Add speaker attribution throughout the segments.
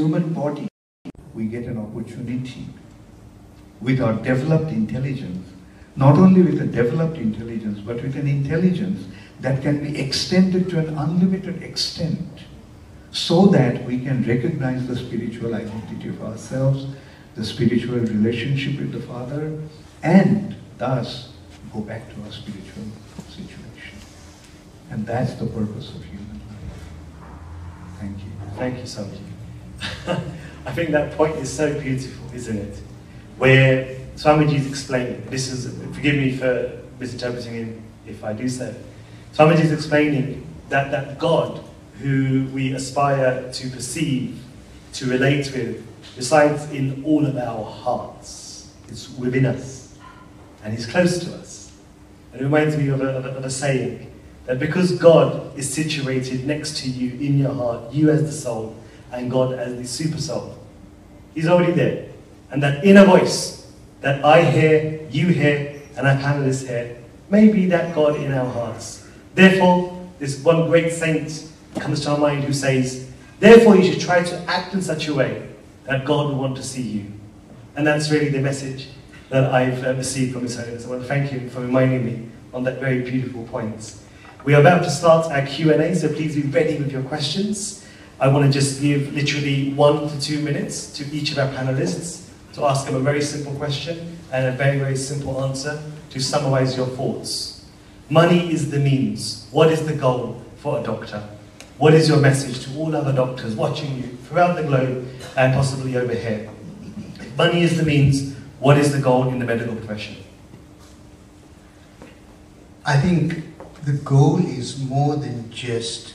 Speaker 1: human body, we get an opportunity with our developed intelligence, not only with a developed intelligence, but with an intelligence that can be extended to an unlimited extent, so that we can recognize the spiritual identity of ourselves, the spiritual relationship with the Father, and thus go back to our spiritual situation. And that's the purpose of human life. Thank you.
Speaker 2: Thank you, Swami. I think that point is so beautiful, isn't it? Where Swamiji is explaining, this is, forgive me for misinterpreting him if I do so, Swamiji is explaining that God, who we aspire to perceive, to relate with, resides in all of our hearts. It's within us, and He's close to us. And it reminds me of a saying, that because God is situated next to you in your heart, you as the soul, and God as the super soul, He's already there. And that inner voice that I hear, you hear, and our panelists hear, may be that God in our hearts. Therefore, this one great saint comes to our mind who says, therefore you should try to act in such a way that God will want to see you. And that's really the message that I've received from His Holiness. I want to thank Him for reminding me on that very beautiful point. We are about to start our Q&A, so please be ready with your questions. I want to just give literally 1 to 2 minutes to each of our panelists to ask them a very simple question and a very, very simple answer to summarize your thoughts. Money is the means. What is the goal for a doctor? What is your message to all other doctors watching you throughout the globe and possibly over here? If money is the means, what is the goal in the medical profession?
Speaker 3: I think the goal is more than just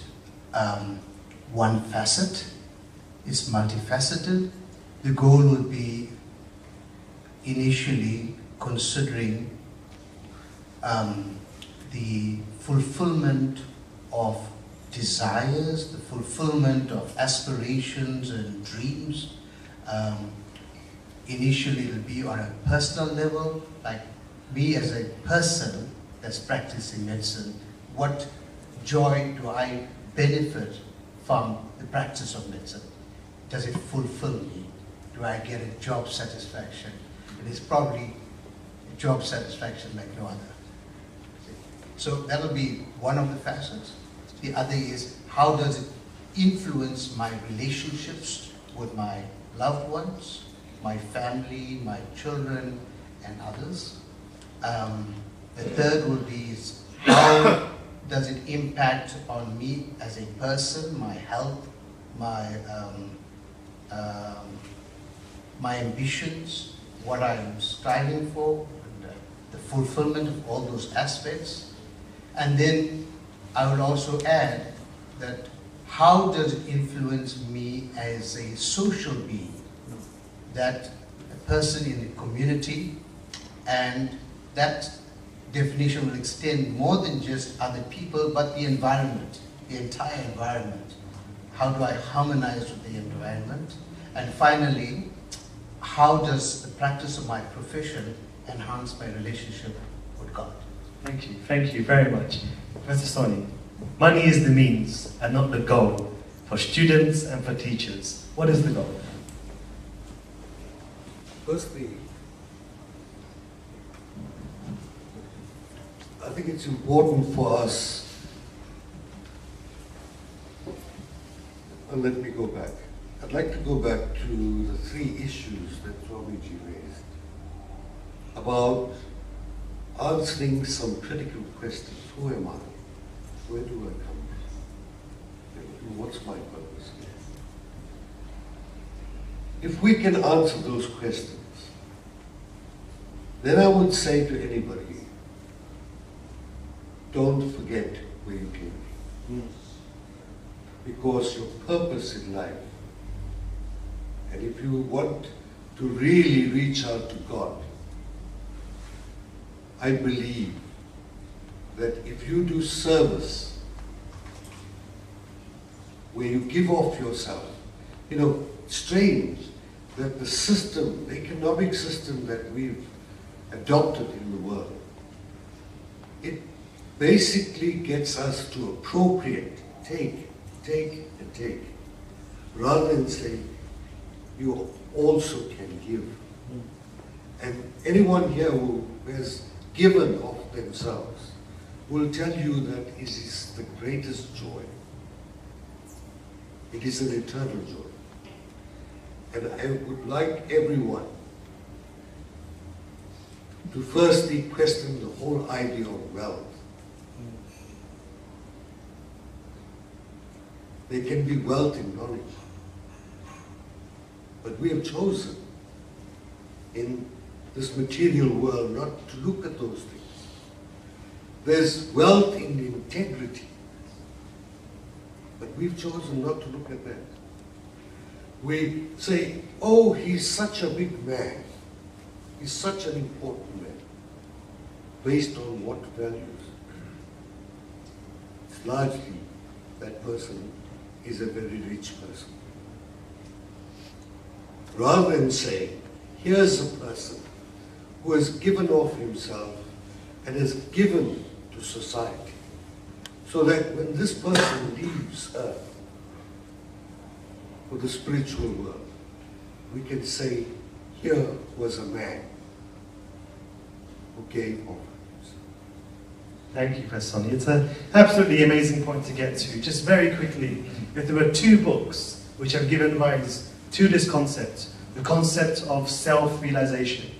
Speaker 3: one facet. It's multifaceted. The goal would be initially considering the fulfillment of desires, the fulfillment of aspirations and dreams. Initially it'll be on a personal level, like me as a person that's practicing medicine, what joy do I benefit from the practice of medicine? Does it fulfill me? Do I get a job satisfaction? It is probably a job satisfaction like no other. So that'll be one of the facets. The other is, how does it influence my relationships with my loved ones, my family, my children, and others? The third would be, is how does it impact on me as a person, my health, my ambitions, what I'm striving for, and, the fulfillment of all those aspects. And then I would also add that how does it influence me as a social being, that a person in the community, and that definition will extend more than just other people, but the environment, the entire environment. How do I harmonize with the environment? And finally, how does the practice of my profession enhance my relationship with God?
Speaker 2: Thank you very much. Professor Swami, money is the means and not the goal for students and for teachers. What is the goal?
Speaker 4: Firstly, I think it's important for us, and let me go back. I'd like to go back to the 3 issues that Swamiji raised about answering some critical questions. Who am I? Where do I come from? What's my purpose here? If we can answer those questions, then I would say to anybody, don't forget where you came from. Because your purpose in life, and if you want to really reach out to God, I believe that if you do service, where you give off yourself, strange that the system, the economic system that we've adopted in the world, it basically gets us to appropriate, take, and take, rather than say, you also can give. And anyone here who has given of themselves will tell you that it is the greatest joy. It is an eternal joy. And I would like everyone to firstly question the whole idea of wealth. There can be wealth in knowledge. But we have chosen in this material world not to look at those things. There's wealth in integrity. But we've chosen not to look at that. We say, oh, he's such a big man. He's such an important man. Based on what values? It's largely that person is a very rich person. Rather than saying, here's a person who has given of himself and has given to society, so that when this person leaves earth for the spiritual world, we can say, here was a man who gave of himself.
Speaker 2: Thank you, Professor Swami. It's an absolutely amazing point to get to. Just very quickly, if there were two books which have given rise to this concept, the concept of self-realization,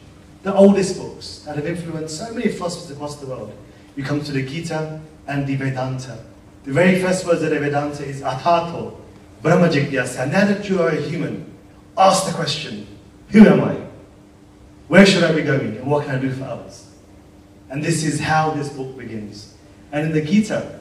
Speaker 2: the oldest books that have influenced so many philosophers across the world, you come to the Gita and the Vedanta. The very first words of the Vedanta is Atato, Brahma Jigyasa. Now that you are a human, ask the question, who am I? Where should I be going? And what can I do for others? And this is how this book begins. And in the Gita,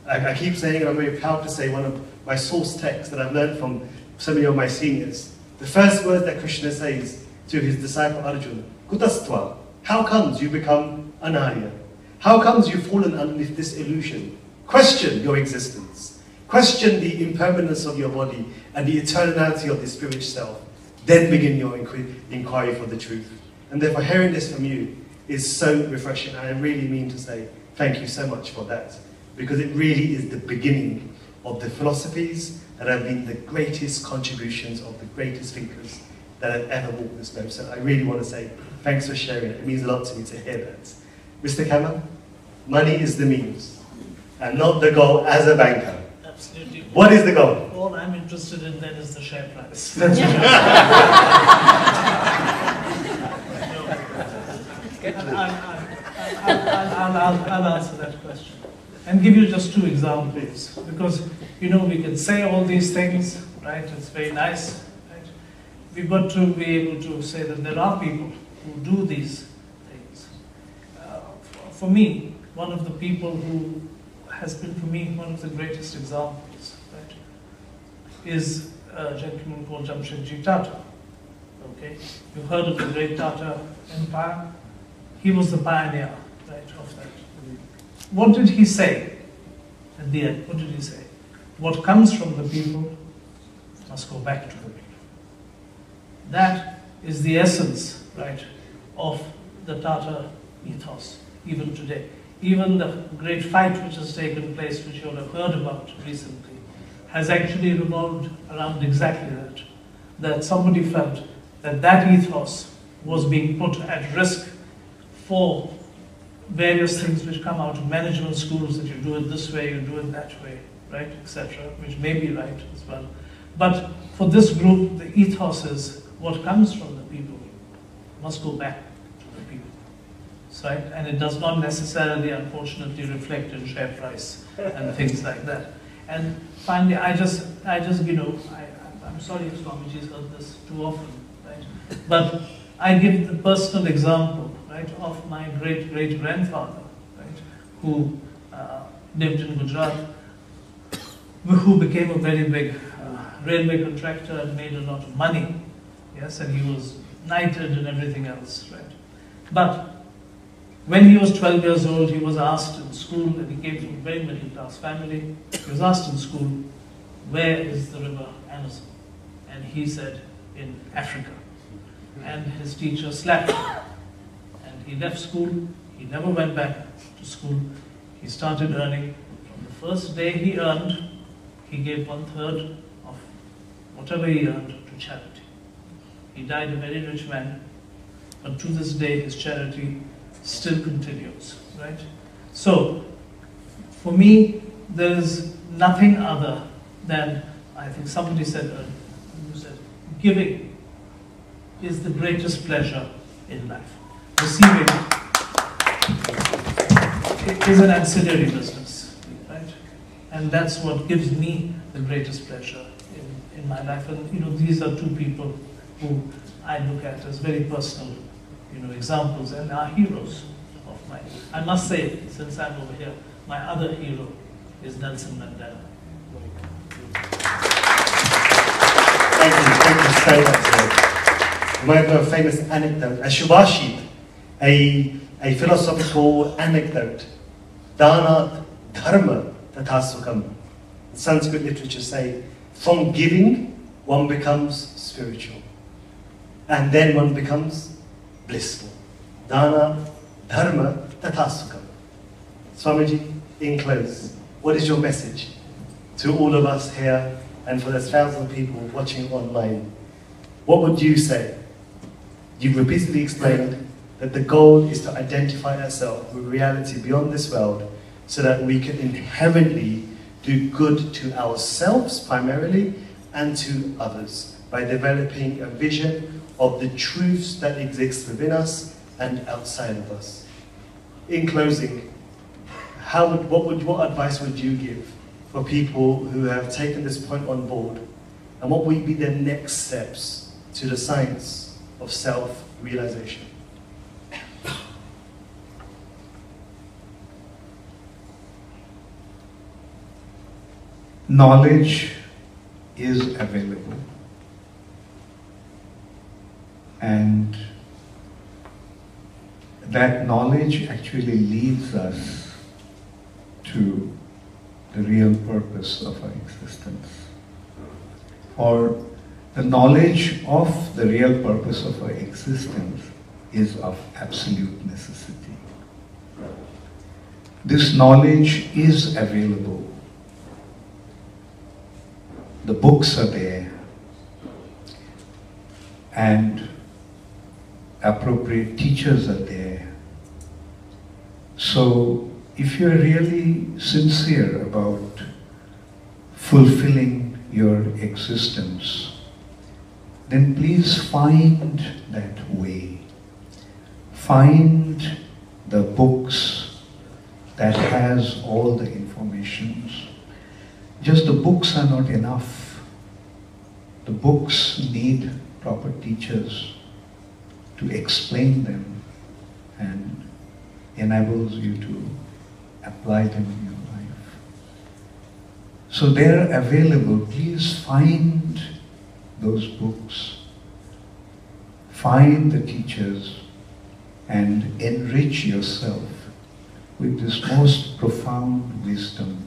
Speaker 2: I keep saying, and I'm very proud to say, one of my source texts that I've learned from so many of my seniors, the first word that Krishna says to his disciple Arjuna, Kutastva, how comes you become an Arya? How comes you've fallen underneath this illusion? Question your existence. Question the impermanence of your body and the eternality of the spirit self. Then begin your inquiry for the truth. And therefore hearing this from you is so refreshing. And I really mean to say thank you so much for that. Because it really is the beginning of the philosophies that have been the greatest contributions of the greatest thinkers that have ever walked this earth. So I really want to say thanks for sharing it. It means a lot to me to hear that. Mr. Kama, money is the means and not the goal as a banker.
Speaker 5: Absolutely.
Speaker 2: What is the goal?
Speaker 5: All I'm interested in then is the share price.
Speaker 2: That's
Speaker 5: I'll answer that question and give you just two examples, because you know we can say all these things, right? It's very nice, right? We've got to be able to say that there are people who do these things. For me, one of the people who has been for me one of the greatest examples, right, is a gentleman called Jamshedji Tata. Okay, you've heard of the great Tata Empire. He was the pioneer, right, of that. What did he say at the end? What did he say? What comes from the people must go back to the people. That is the essence, right, of the Tata ethos, even today. Even the great fight which has taken place, which you all have heard about recently, has actually revolved around exactly that. That somebody felt that that ethos was being put at risk for various things which come out of management schools, that you do it this way, you do it that way, right, etc., which may be right as well. But for this group, the ethos is what comes from the people must go back to the people, right? And it does not necessarily, unfortunately, reflect in share price and things like that. And finally, I just you know, I'm sorry if Swamiji's heard this too often, right? But I give the personal example, right, of my great-great-grandfather, right, who lived in Gujarat, who became a very big railway contractor and made a lot of money, yes, and he was knighted and everything else, right. But when he was 12 years old, he was asked in school, and he came from a very middle-class family, he was asked in school, where is the river Amazon? And he said, in Africa. And his teacher slapped him. And he left school, he never went back to school, he started earning. From the first day he earned, he gave 1/3 of whatever he earned to charity. He died a very rich man, but to this day his charity still continues, right? So, for me, there is nothing other than, I think somebody said, giving is the greatest pleasure in life. Receiving is an ancillary business, right? And that's what gives me the greatest pleasure in my life. And you know, these are two people who I look at as very personal, you know, examples and are heroes of mine. I must say, since I'm over here, my other hero is Nelson Mandela.
Speaker 2: Thank you so much. Remember a famous anecdote, a Shubhashit, a philosophical anecdote. Dana dharma tatha sukham. Sanskrit literature say, from giving, one becomes spiritual. And then one becomes blissful. Dana dharma tatha sukham. Swamiji, in close, what is your message to all of us here and for the thousands of people watching online? What would you say? You've repeatedly explained that the goal is to identify ourselves with reality beyond this world so that we can inherently do good to ourselves primarily and to others by developing a vision of the truths that exist within us and outside of us. In closing, what advice would you give for people who have taken this point on board, and what would be their next steps to the science of self-realization?
Speaker 1: Knowledge is available, and that knowledge actually leads us to the real purpose of our existence. Or the knowledge of the real purpose of our existence is of absolute necessity. This knowledge is available. The books are there, and appropriate teachers are there. So if you're really sincere about fulfilling your existence, then please find that way. Find the books that has all the information. Just the books are not enough. The books need proper teachers to explain them and enables you to apply them in your life. So they're available. Please find those books, find the teachers, and enrich yourself with this most profound wisdom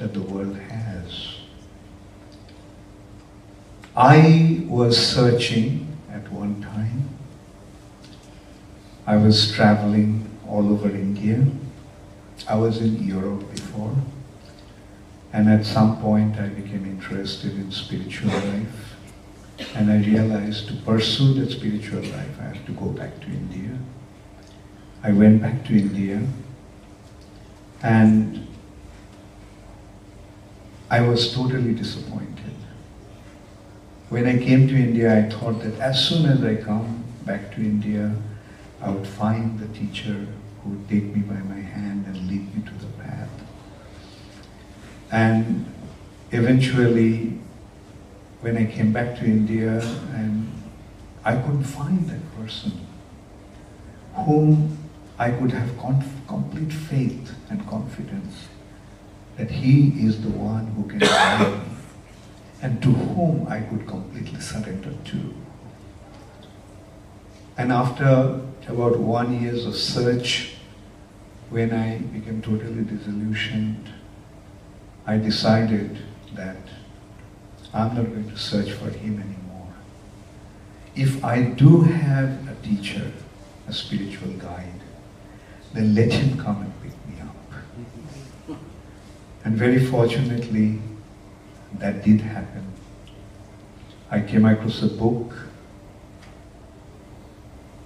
Speaker 1: that the world has. I was searching at one time. I was traveling all over India. I was in Europe before. And at some point I became interested in spiritual life. And I realized to pursue that spiritual life, I have to go back to India. I went back to India, and I was totally disappointed. When I came to India, I thought that as soon as I come back to India, I would find the teacher who would take me by my hand and lead me to the path. And eventually, when I came back to India, and I couldn't find that person whom I could have complete faith and confidence that he is the one who can guide me and to whom I could completely surrender to. And after about 1 year of search, when I became totally disillusioned, I decided that I'm not going to search for him anymore. If I do have a teacher, a spiritual guide, then let him come and pick me up. And very fortunately, that did happen. I came across a book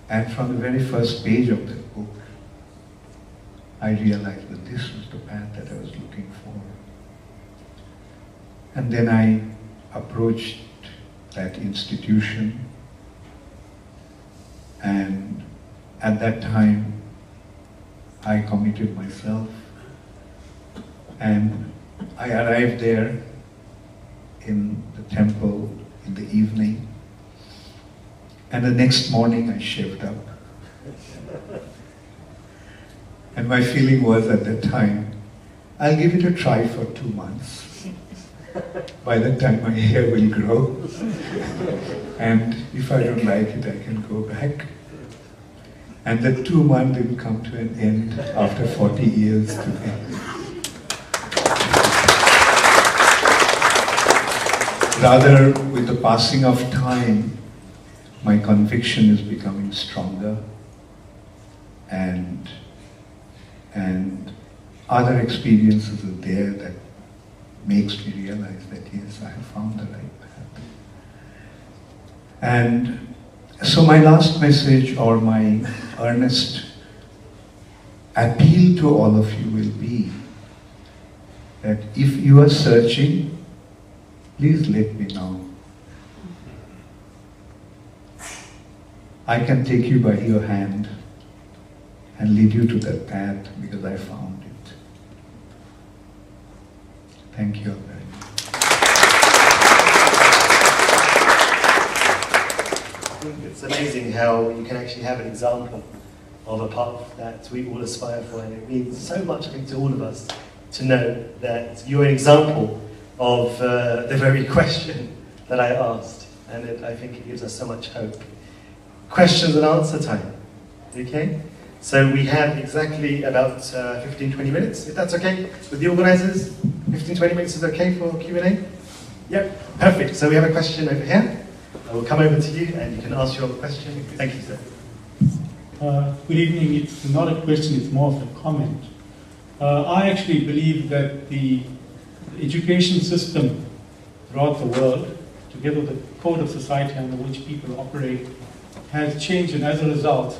Speaker 1: And from the very first page of that book, I realized that this was the path that I was looking for. And then I approached that institution, and at that time I committed myself, and I arrived there in the temple in the evening, and the next morning I shaved up. And my feeling was at that time, I'll give it a try for 2 months. By that time my hair will grow, and if I don't like it, I can go back. And the 2 months will come to an end after 40 years today. Rather, with the passing of time, my conviction is becoming stronger, and other experiences are there that makes me realize that yes, I have found the right path. And so my last message, or my earnest appeal to all of you will be that if you are searching, please let me know. I can take you by your hand and lead you to that path because I found it. Thank you very much.
Speaker 2: I think it's amazing how you can actually have an example of a path that we all aspire for, and it means so much, I think, to all of us to know that you're an example of the very question that I asked, and I think it gives us so much hope. Questions and answer time, okay? So we have exactly about 15-20 minutes, if that's okay with the organisers. 15-20 minutes is okay for Q&A? Yep, perfect. So we have a question over here. I will come over to you and you can ask your question. Thank you, sir.
Speaker 6: Good evening. It's not a question, it's more of a comment. I actually believe that the education system throughout the world, together with the code of society under which people operate, has changed, and as a result,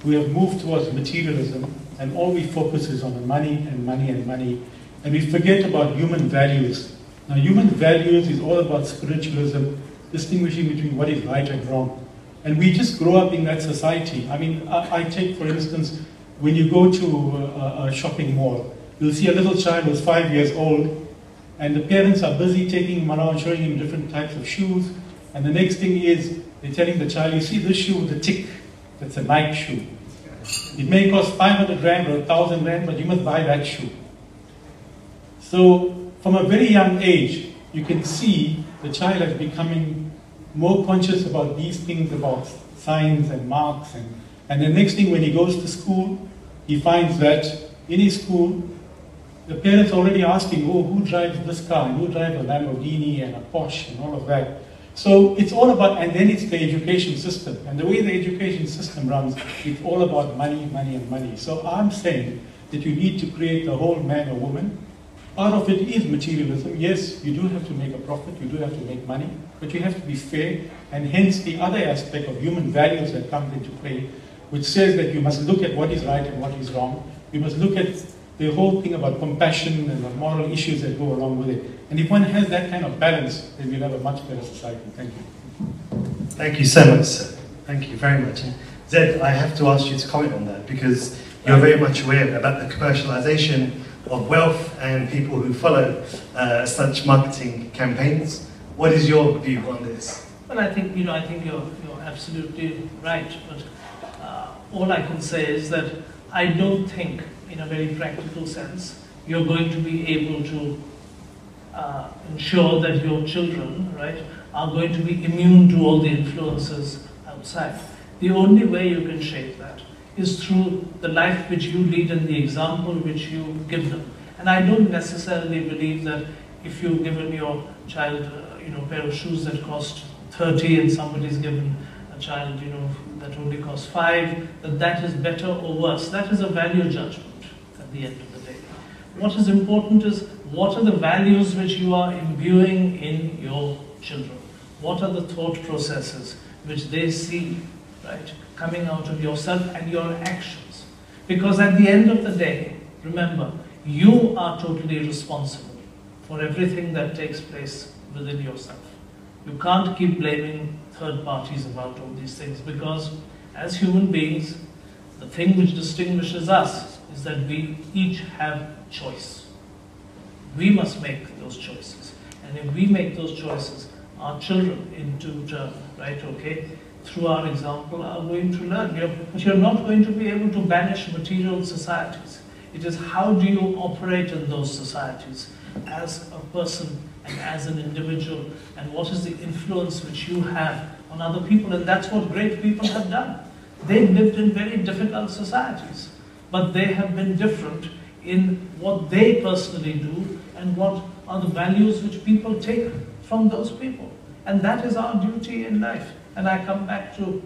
Speaker 6: we have moved towards materialism, and all we focus is on money and money and money, and we forget about human values. Now, human values is all about spiritualism, distinguishing between what is right and wrong. And we just grow up in that society. I mean, I take, for instance, when you go to a shopping mall, you'll see a little child who's 5 years old, and the parents are busy taking him around, showing him different types of shoes, and the next thing is, they're telling the child, you see this shoe with the tick, that's a Nike shoe. It may cost 500 rand or 1,000 rand, but you must buy that shoe. So, from a very young age, you can see the child is becoming more conscious about these things, about signs and marks, and the next thing when he goes to school, he finds that in his school, the parents already asking, oh, who drives this car, and who drives a Lamborghini and a Porsche and all of that. So it's all about, and then it's the education system. And the way the education system runs, it's all about money, money, and money. So I'm saying that you need to create the whole man or woman. Part of it is materialism. Yes, you do have to make a profit, you do have to make money, but you have to be fair, and hence the other aspect of human values that comes into play, which says that you must look at what is right and what is wrong. You must look at the whole thing about compassion and the moral issues that go along with it. And if one has that kind of balance, then we'll have a much better society. Thank you.
Speaker 2: Thank you so much, sir. Thank you very much. Zed, I have to ask you to comment on that, because you're very much aware about the commercialization of wealth and people who follow such marketing campaigns. What is your view on this?
Speaker 5: Well, I think you're absolutely right. But all I can say is that I don't think, in a very practical sense, you're going to be able to ensure that your children, right, are going to be immune to all the influences outside. The only way you can shape that is through the life which you lead and the example which you give them. And I don't necessarily believe that if you've given your child a pair of shoes that cost 30 and somebody's given a child that only costs 5, that is better or worse. That is a value judgment at the end of the day. What is important is, what are the values which you are imbuing in your children? What are the thought processes which they see right, coming out of yourself and your actions. Because at the end of the day, remember, you are totally responsible for everything that takes place within yourself. You can't keep blaming third parties about all these things, because as human beings, the thing which distinguishes us is that we each have choice. We must make those choices. And if we make those choices, our children in turn, right, okay, through our example are going to learn. But you're not going to be able to banish material societies. It is how do you operate in those societies as a person and as an individual, and what is the influence which you have on other people. And that's what great people have done. They've lived in very difficult societies, but they have been different in what they personally do and what are the values which people take from those people. And that is our duty in life. And I come back to,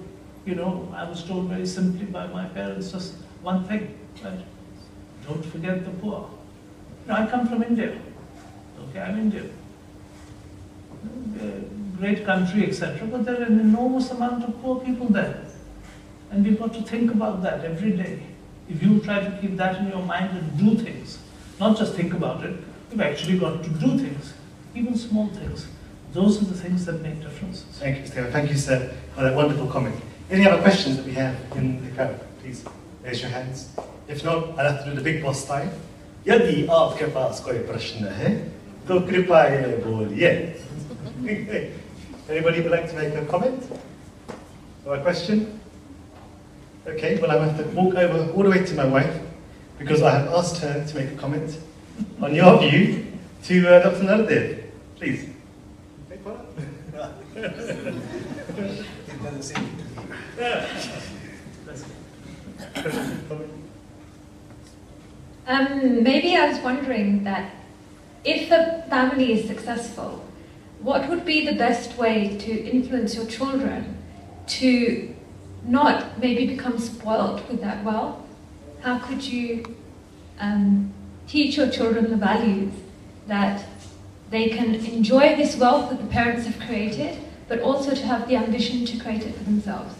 Speaker 5: I was told very simply by my parents just one thing, right? Don't forget the poor. I come from India. Okay, I'm Indian. Great country, etc. But there are an enormous amount of poor people there. And we've got to think about that every day. If you try to keep that in your mind and do things, not just think about it, you've actually got to do things, even small things. Those are the things that make differences.
Speaker 2: Thank you, Stephen. Thank you, sir, for that wonderful comment. Any other questions that we have in the crowd? Please raise your hands. If not, I'll have to do the big boss style. यदि आपके पास कोई प्रश्न है, तो कृपया बोलिए. Anybody would like to make a comment or a question? Okay, well, I have to walk over all the way to my wife because I have asked her to make a comment on your view to Dr. Naradev. Please.
Speaker 7: Maybe I was wondering that if a family is successful, what would be the best way to influence your children to not maybe become spoiled with that wealth? How could you teach your children the values that they can enjoy this wealth that the parents have created, but also to have the ambition to create it for themselves?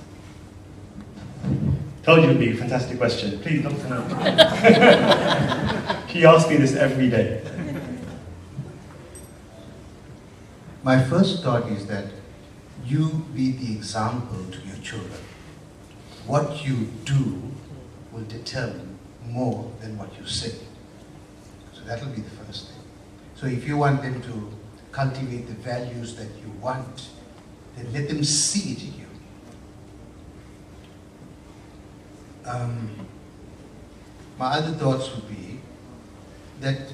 Speaker 2: Told you it would be a fantastic question. Please, Dr. Naradev. She asks me this every day.
Speaker 3: My first thought is that you be the example to your children. What you do will determine more than what you say. So that will be the first thing. So if you want them to cultivate the values that you want, then let them see it in you. My other thoughts would be that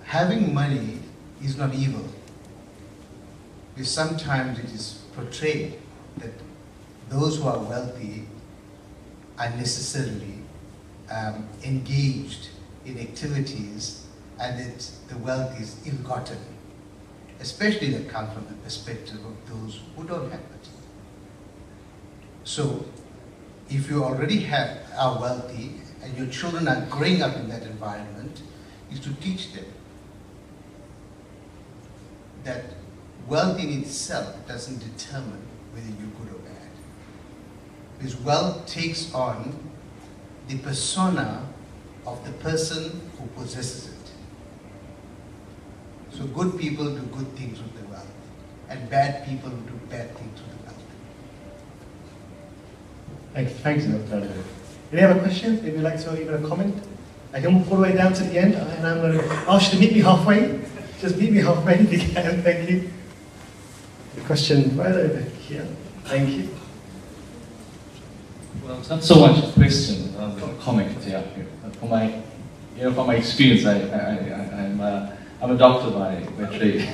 Speaker 3: having money is not evil. Because sometimes it is portrayed that those who are wealthy are necessarily engaged in activities and that the wealth is ill-gotten, especially that come from the perspective of those who don't have it. So, if you already are wealthy and your children are growing up in that environment, is to teach them that wealth in itself doesn't determine whether you're good or bad. Because wealth takes on the persona of the person who possesses it. So good people do good things with the wealth, and bad people do bad things with the wealth.
Speaker 2: Thanks, Dr. Naradev. Any other questions? If you'd like to even a comment? I can walk all the way down to the end, and I'm going to ask you to meet me halfway. Just meet me halfway if you can. Thank you. The question right over here. Thank you.
Speaker 8: Well, it's not so much a question, a comment. Yeah. From my experience, I'm a doctor by trade,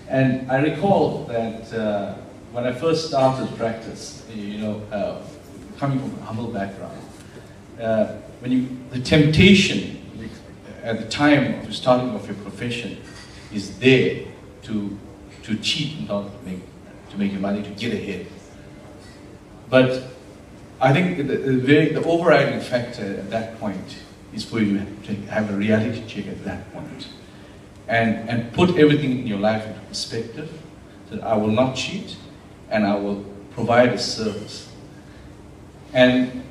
Speaker 8: and I recall that when I first started practice, coming from a humble background, the temptation at the time of the starting of your profession is there to cheat and not to make your money, to get ahead. But I think the overriding factor at that point is for you to have a reality check at that point and put everything in your life into perspective, that I will not cheat and I will provide a service. And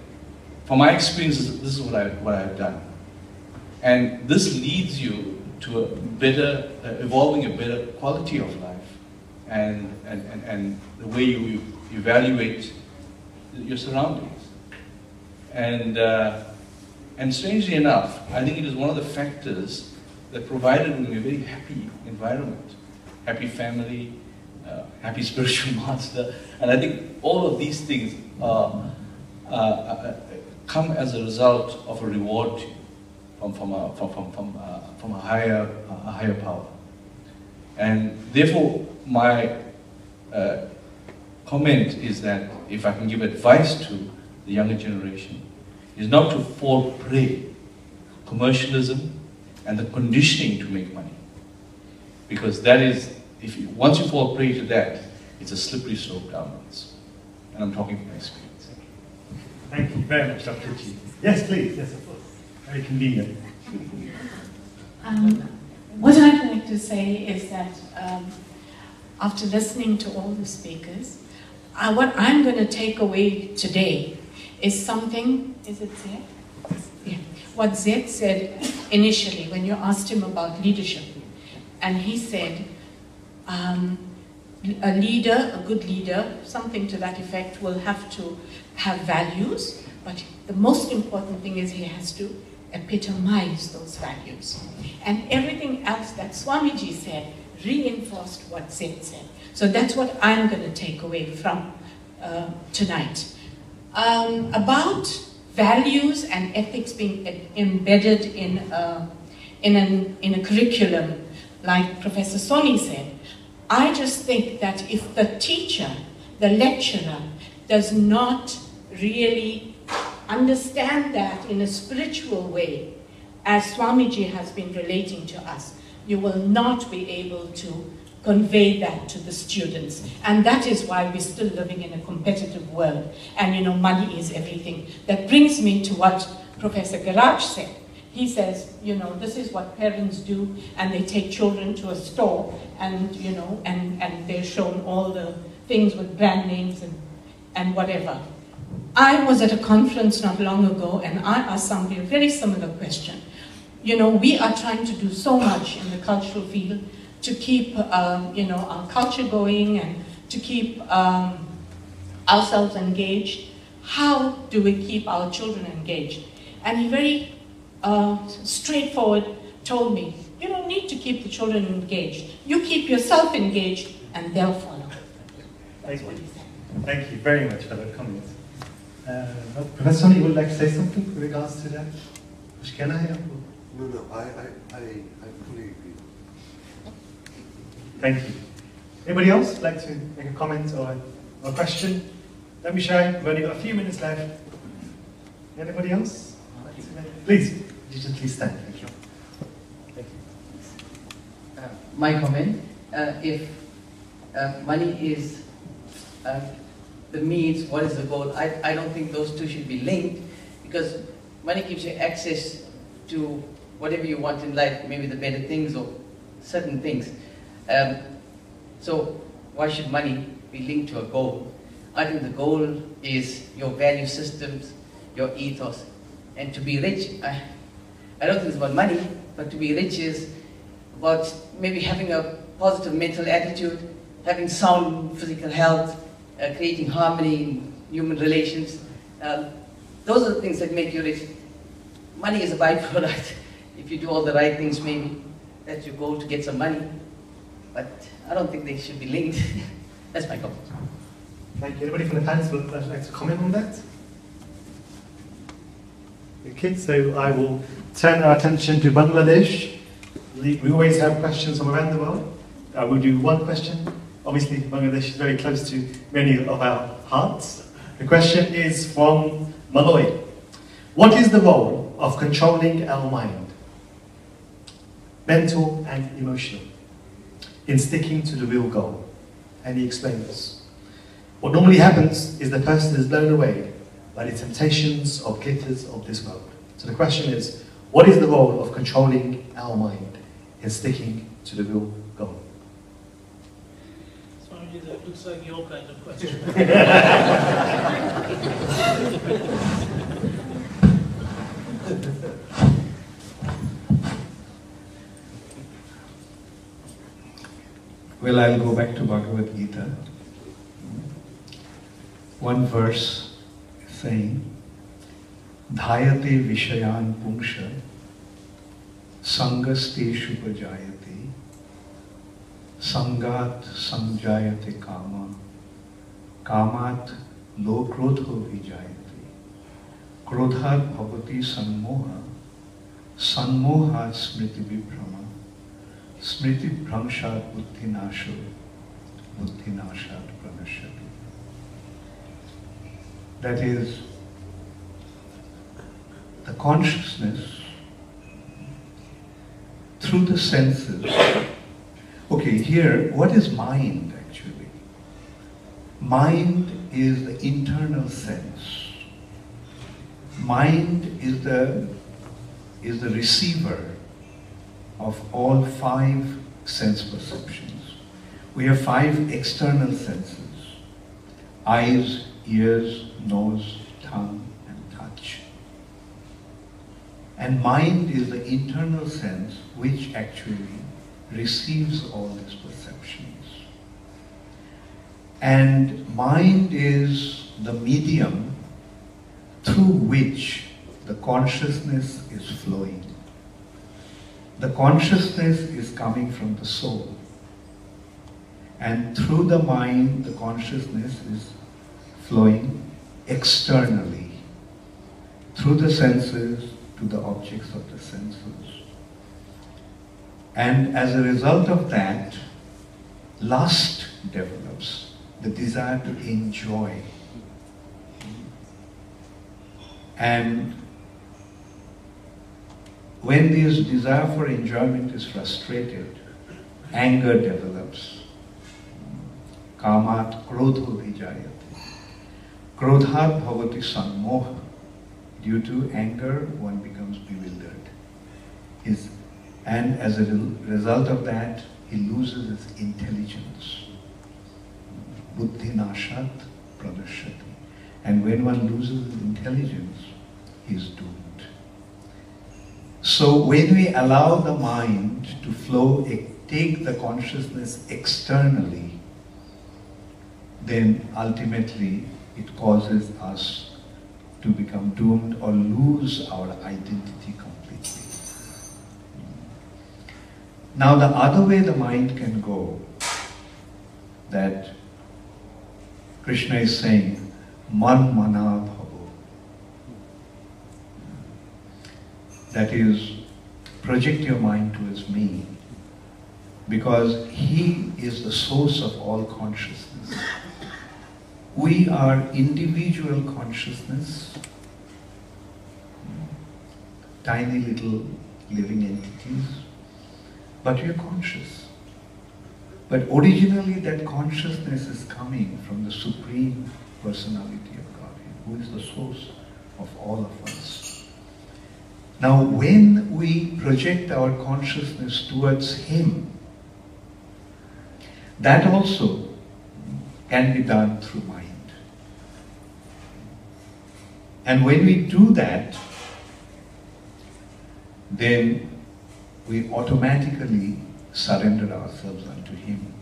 Speaker 8: from my experiences, this is what I've done. And this leads you to a better, evolving a better quality of life, and the way you evaluate your surroundings. And strangely enough, I think it is one of the factors that provided me a very happy environment, happy family, happy spiritual master, and I think all of these things come as a result of a reward from a higher power. And therefore, my comment is that if I can give advice to the younger generation, is not to fall prey to commercialism and the conditioning to make money, because that is, once you fall prey to that, it's a slippery slope downwards. And I'm talking from experience.
Speaker 2: Thank you very much, Dr. G. Yes, please. Yes, of course. Very convenient.
Speaker 9: What I'd like to say is that after listening to all the speakers, what I'm going to take away today is something, is it Zed? Yeah. What Zed said initially when you asked him about leadership. And he said, a leader, a good leader, something to that effect, will have to have values, but the most important thing is he has to epitomize those values. And everything else that Swamiji said reinforced what Zed said. So that's what I'm going to take away from tonight. About values and ethics being embedded in a curriculum, like Professor Soni said, I just think that if the teacher, the lecturer, does not really understand that in a spiritual way, as Swamiji has been relating to us, you will not be able to convey that to the students. And that is why we're still living in a competitive world. And you know, money is everything. That brings me to what Professor Garage said. He says, you know, this is what parents do, and they take children to a store, and you know, and they're shown all the things with brand names and whatever. I was at a conference not long ago, and I asked somebody a very similar question. You know, we are trying to do so much in the cultural field to keep, you know, our culture going and to keep ourselves engaged. How do we keep our children engaged? And he very straightforward told me, you don't need to keep the children engaged. You keep yourself engaged and they'll follow.
Speaker 2: Thank you. Thank you very much for that comment. Professor Soni, would like to say something with regards to that? Can I?
Speaker 4: No, I fully agree.
Speaker 2: Thank you. Anybody else like to make a comment or a question? Don't be shy, we've only got a few minutes left. Anybody else? Please, would you just please stand? Thank you. Thank you.
Speaker 10: My comment, if money is the means, what is the goal? I don't think those two should be linked, because money gives you access to whatever you want in life, maybe the better things or certain things. So why should money be linked to a goal? I think the goal is your value systems, your ethos. And to be rich, I don't think it's about money, but to be rich is about maybe having a positive mental attitude, having sound physical health, creating harmony in human relations. Those are the things that make you rich. Money is a byproduct. If you do all the right things, maybe that's your goal, to get some money. But I don't think they should be linked. That's my comment.
Speaker 2: Thank you. Anybody from the panel would like to comment on that? Okay, so I will turn our attention to Bangladesh. We always have questions from around the world. We'll do one question. Obviously, Bangladesh is very close to many of our hearts. The question is from Malloy. What is the role of controlling our mind, mental and emotional, in sticking to the real goal? And he explains, what normally happens is the person is blown away by the temptations or glitters of this world. So the question is, what is the role of controlling our mind in sticking to the real goal?
Speaker 5: Sorry. Swamiji, that looks like your kind of question.
Speaker 1: Well, I'll go back to Bhagavad Gita. One verse saying, Dhayate Vishayan Pungsha Sangasteshu Pajayate Sangat Sanjayate Kama Kamat Lo Krodho Vijayate Krodhat Bhavati Sanmoha Sanmohat Smriti Vibhrama Smriti Bhramshat Buddhinasho Buddhinashat Pranashyati. That is, the consciousness through the senses. Okay, here, what is mind actually? Mind is the internal sense. Mind is the receiver of all 5 sense perceptions. We have 5 external senses: eyes, ears, nose, tongue, and touch. And mind is the internal sense which actually receives all these perceptions. And mind is the medium through which the consciousness is flowing. The consciousness is coming from the soul. And through the mind, the consciousness is flowing externally, through the senses to the objects of the senses. And as a result of that, lust develops, the desire to enjoy. And when this desire for enjoyment is frustrated, anger develops. Kamat krodho vijayate. Krodhat bhavati sanmoha. Due to anger, one becomes bewildered. And as a result of that, he loses his intelligence. Buddhinashat pranashyati. And when one loses his intelligence, he is doomed. So when we allow the mind to flow, take the consciousness externally, then ultimately it causes us to become doomed or lose our identity completely. Now the other way the mind can go, that Krishna is saying, man mana bhavo. That is, project your mind towards me, because he is the source of all consciousness. We are individual consciousness, tiny little living entities, but we are conscious. But originally that consciousness is coming from the Supreme Personality of Godhead, who is the source of all of us. Now when we project our consciousness towards Him, that also can be done through mind. And when we do that, then we automatically surrender ourselves unto Him,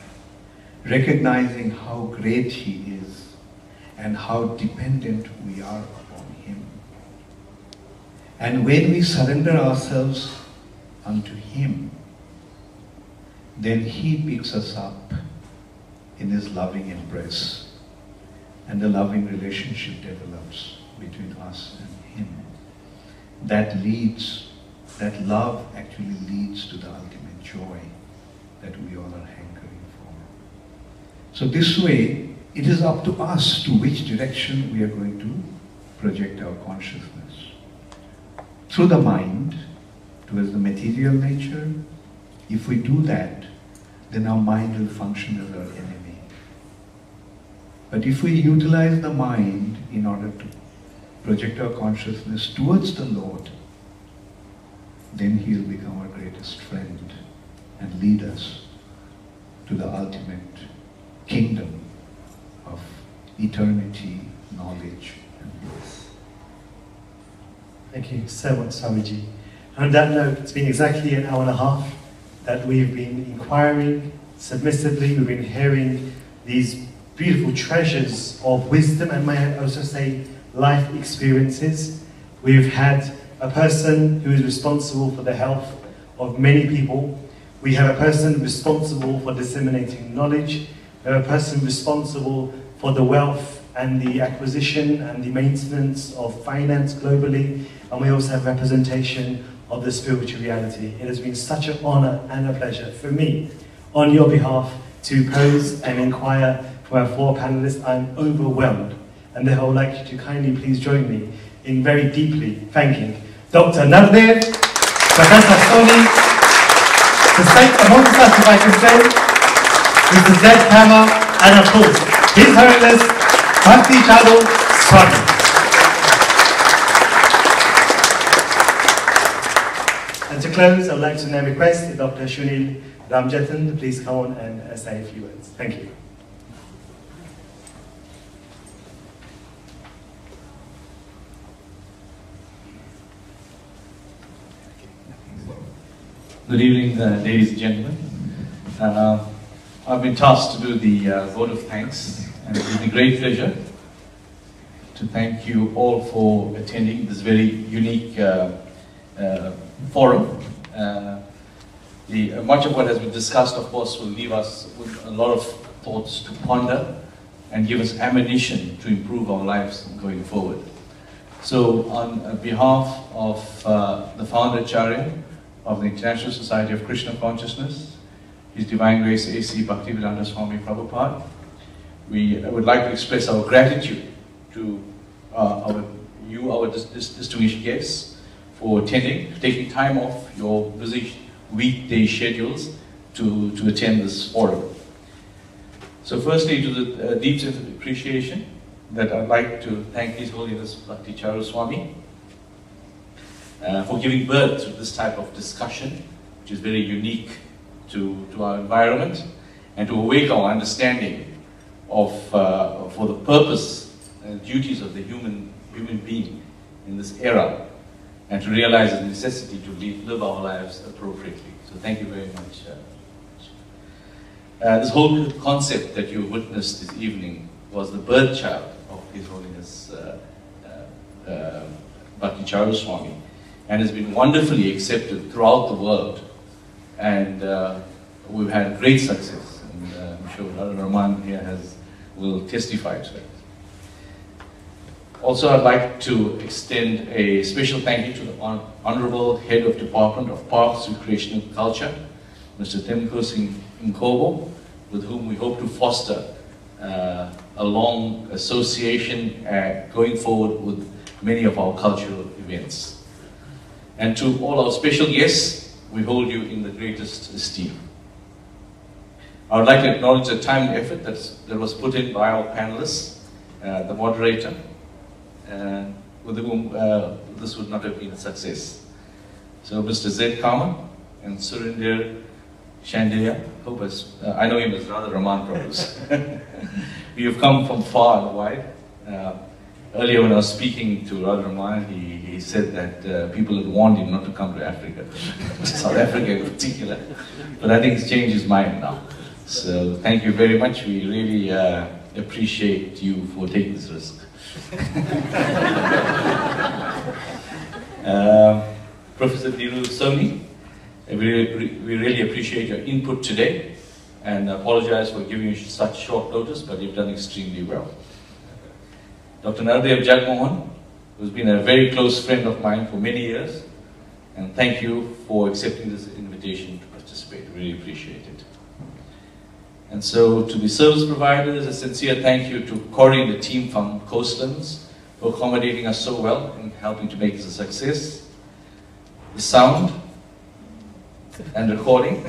Speaker 1: recognizing how great He is and how dependent we are upon Him. And when we surrender ourselves unto Him, then He picks us up in His loving embrace, and a loving relationship develops between us and Him. That love actually leads to the ultimate joy that we all are hankering for. So this way, it is up to us to which direction we are going to project our consciousness. Through the mind, towards the material nature. If we do that, then our mind will function as our enemy. But if we utilize the mind in order to project our consciousness towards the Lord, then He will become our greatest friend and lead us to the ultimate kingdom of eternity, knowledge, and bliss.
Speaker 2: Thank you so much, Swamiji. On that note, it's been exactly an hour and a half that we've been inquiring submissively. We've been hearing these beautiful treasures of wisdom and, may I also say, life experiences. We've had a person who is responsible for the health of many people. We have a person responsible for disseminating knowledge. We have a person responsible for the wealth and the acquisition and the maintenance of finance globally. And we also have representation of the spiritual reality. It has been such an honor and a pleasure for me, on your behalf, to pose and inquire for our 4 panelists. I'm overwhelmed, and therefore I would like you to kindly please join me in very deeply thanking Dr. Nardev, Professor Soni, the state amongst us, if I can say, Mr. Zed Kama, and of course, His Holiness Bhakti Charu Swami. And to close, I would like to now request Dr. Shunil Ramjatan to please come on and say a few words. Thank you.
Speaker 8: Good evening, ladies and gentlemen. I've been tasked to do the vote of thanks, and it is a great pleasure to thank you all for attending this very unique forum. Much of what has been discussed, of course, will leave us with a lot of thoughts to ponder and give us ammunition to improve our lives going forward. So on behalf of the founder Charu of the International Society of Krishna Consciousness, His Divine Grace A.C. Bhaktivedanta Swami Prabhupada, we would like to express our gratitude to our distinguished guests for attending, taking time off your busy weekday schedules to attend this forum. So firstly, to the deep sense of appreciation, that I'd like to thank His Holiness Bhakti Charu Swami for giving birth to this type of discussion, which is very unique to our environment, and to awake our understanding of for the purpose and duties of the human being in this era, and to realize the necessity to live our lives appropriately. So thank you very much. This whole concept that you witnessed this evening was the birth child of His Holiness Bhakti Charu Swami, and has been wonderfully accepted throughout the world, and we've had great success, and I'm sure Radha Rahman here will testify to that. Also, I'd like to extend a special thank you to the Honorable Head of Department of Parks, Recreation and Culture, Mr. Temko Singh Nkobo, with whom we hope to foster a long association going forward with many of our cultural events. And to all our special guests, we hold you in the greatest esteem. I would like to acknowledge the time and effort that was put in by our panelists, the moderator, with whom this would not have been a success. So Mr. Zed Kama and Surinder Shandeya, I know him as Radha Rahman Prabhu. We have come from far and wide. Earlier when I was speaking to Radha Rahman, he said that people had warned him not to come to Africa, South Africa in particular. But I think he's changed his mind now. So thank you very much. We really appreciate you for taking this risk. Professor Dhiru Soni, we really appreciate your input today, and apologize for giving you such short notice, but you've done extremely well. Dr. Nardev Jagmohan, who's been a very close friend of mine for many years, and thank you for accepting this invitation to participate. Really appreciate it. And so to the service providers, a sincere thank you to Corey and the team from Coastlands for accommodating us so well and helping to make this a success. The sound and recording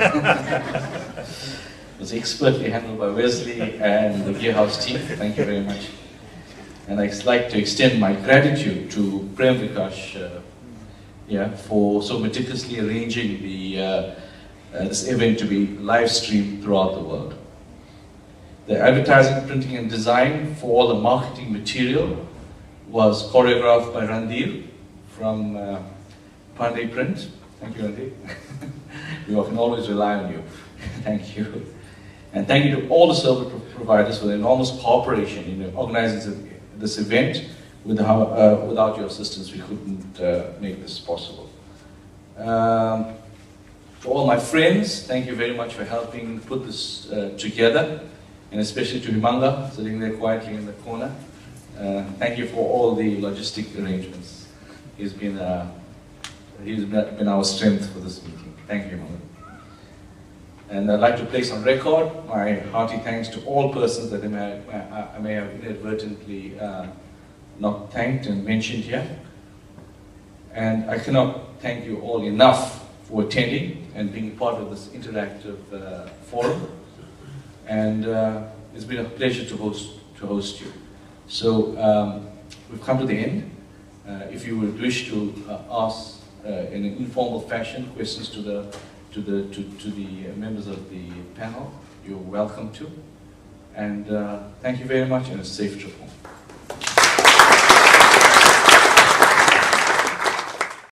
Speaker 8: was expertly handled by Wesley and the Gearhouse team. Thank you very much. And I'd like to extend my gratitude to Prem Vikash for so meticulously arranging this event to be live streamed throughout the world. The advertising, printing and design for all the marketing material was choreographed by Randir from Pandey Print. Thank you, Randir. We can always rely on you. Thank you. And thank you to all the service providers for the enormous cooperation in organizing this event. Without your assistance, we couldn't make this possible. To all my friends, thank you very much for helping put this together, and especially to Himanga, sitting there quietly in the corner. Thank you for all the logistic arrangements. He's been our strength for this meeting. Thank you, Himanga. And I'd like to place on record my hearty thanks to all persons that I may have inadvertently not thanked and mentioned here. And I cannot thank you all enough for attending and being part of this interactive forum. And it's been a pleasure to host you. So we've come to the end. If you would wish to ask in an informal fashion questions to the members of the panel, you're welcome to. And thank you very much, and a safe trip home.